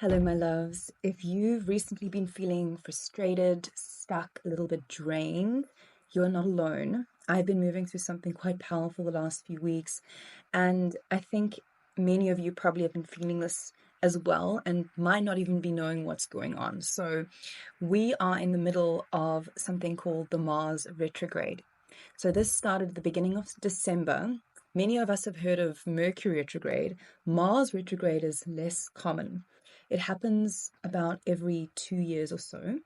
Hello, my loves. If you've recently been feeling frustrated, stuck, a little bit drained, you're not alone. I've been moving through something quite powerful the last few weeks, and I think many of you probably have been feeling this as well and might not even be knowing what's going on. So, we are in the middle of something called the Mars Retrograde. So, this started at the beginning of December. Many of us have heard of Mercury retrograde. Mars retrograde is less common. It happens about every 2 years or so.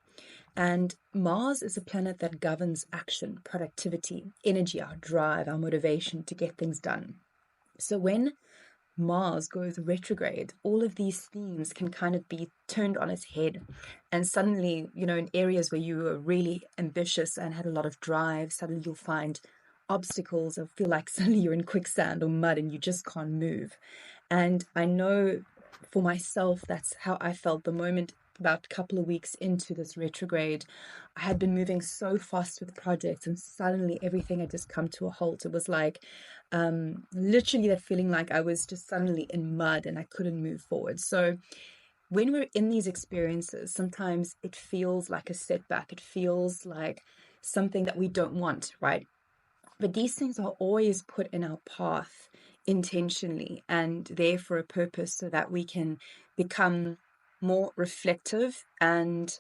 And Mars is a planet that governs action, productivity, energy, our drive, our motivation to get things done. So when Mars goes retrograde, all of these themes can kind of be turned on its head. And suddenly, in areas where you were really ambitious and had a lot of drive, suddenly you'll find obstacles or feel like suddenly you're in quicksand or mud and you just can't move. And I know for myself, that's how I felt the moment about a couple of weeks into this retrograde. I had been moving so fast with projects and suddenly everything had just come to a halt. It was like literally that feeling like I was just suddenly in mud and I couldn't move forward. So when we're in these experiences, sometimes it feels like a setback. It feels like something that we don't want, right? But these things are always put in our path intentionally and there for a purpose so that we can become more reflective and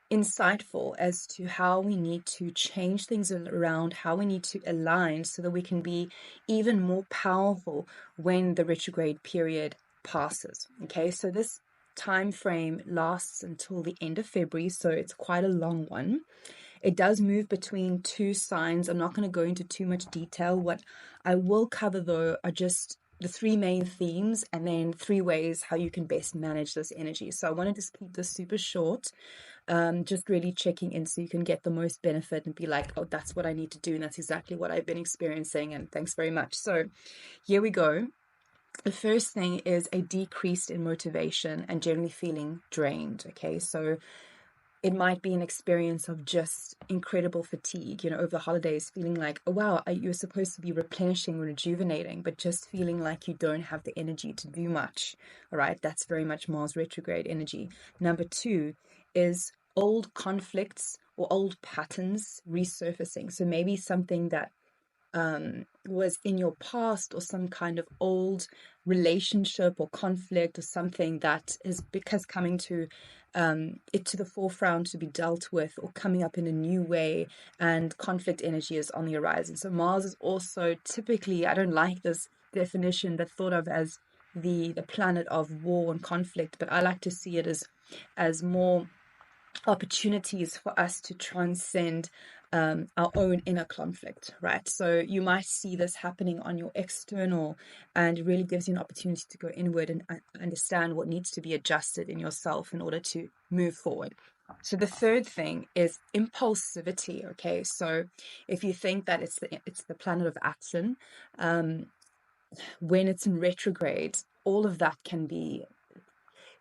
insightful as to how we need to change things around, how we need to align so that we can be even more powerful when the retrograde period passes. Okay, so this time frame lasts until the end of February, so it's quite a long one. It does move between two signs. I'm not going to go into too much detail. What I will cover, though, are just the three main themes and then three ways how you can best manage this energy. So I want to just keep this super short, just really checking in so you can get the most benefit and be like, oh, that's what I need to do. And that's exactly what I've been experiencing. And thanks very much. So here we go. The first thing is a decrease in motivation and generally feeling drained. Okay, so it might be an experience of just incredible fatigue, over the holidays, feeling like, oh, wow, you're supposed to be replenishing, rejuvenating, but just feeling like you don't have the energy to do much. All right, that's very much Mars retrograde energy. Number two is old conflicts or old patterns resurfacing. So maybe something that was in your past or some kind of old relationship or conflict or something that is because coming to it to the forefront to be dealt with or coming up in a new way, and conflict energy is on the horizon. So Mars is also typically, I don't like this definition that's thought of as the planet of war and conflict, but I like to see it as more opportunities for us to transcend our own inner conflict, right? So you might see this happening on your external, and it really gives you an opportunity to go inward and understand what needs to be adjusted in yourself in order to move forward. So the third thing is impulsivity. Okay, so if you think that it's the planet of action, when it's in retrograde, all of that can be,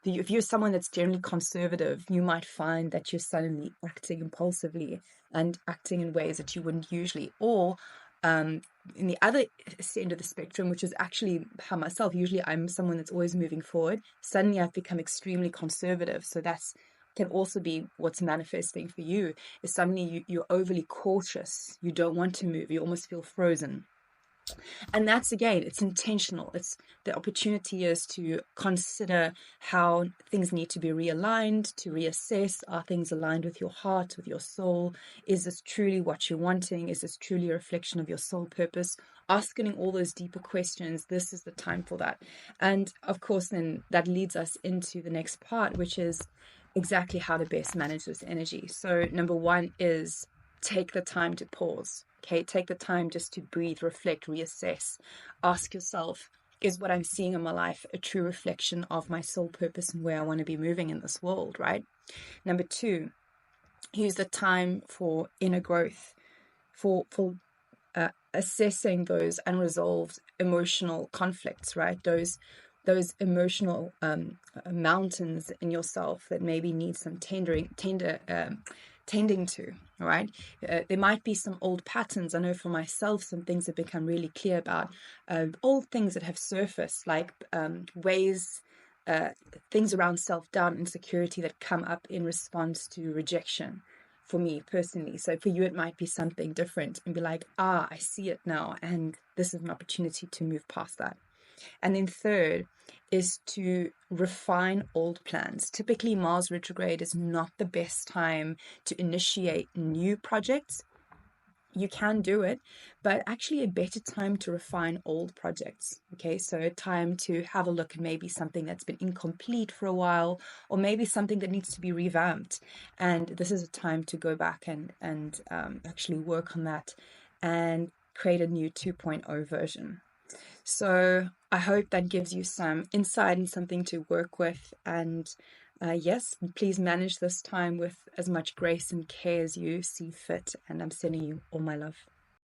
if you're someone that's generally conservative, you might find that you're suddenly acting impulsively and acting in ways that you wouldn't usually. Or in the other end of the spectrum, which is actually how myself, usually I'm someone that's always moving forward. Suddenly I've become extremely conservative. So that's can also be what's manifesting for you, is suddenly you're overly cautious. You don't want to move. You almost feel frozen. And that's, again, it's intentional. It's the opportunity is to consider how things need to be realigned, to reassess, are things aligned with your heart, with your soul? Is this truly what you're wanting? Is this truly a reflection of your soul purpose? Asking all those deeper questions, this is the time for that. And of course, then that leads us into the next part, which is exactly how to best manage this energy. So number one is take the time to pause. Okay, take the time just to breathe, reflect, reassess. Ask yourself, is what I'm seeing in my life a true reflection of my soul purpose and where I want to be moving in this world, right? Number two, use the time for inner growth, for assessing those unresolved emotional conflicts, right? Those emotional mountains in yourself that maybe need some tending to, all right? There might be some old patterns. I know for myself, some things have become really clear about old things that have surfaced, like ways things around self-doubt and insecurity that come up in response to rejection for me personally. So for you, it might be something different and be like, I see it now, and this is an opportunity to move past that. And then third is to refine old plans. Typically, Mars retrograde is not the best time to initiate new projects. You can do it, but actually a better time to refine old projects. Okay, so time to have a look at maybe something that's been incomplete for a while, or maybe something that needs to be revamped. And this is a time to go back and actually work on that and create a new 2.0 version. So I hope that gives you some insight and something to work with. And yes, please manage this time with as much grace and care as you see fit. And I'm sending you all my love.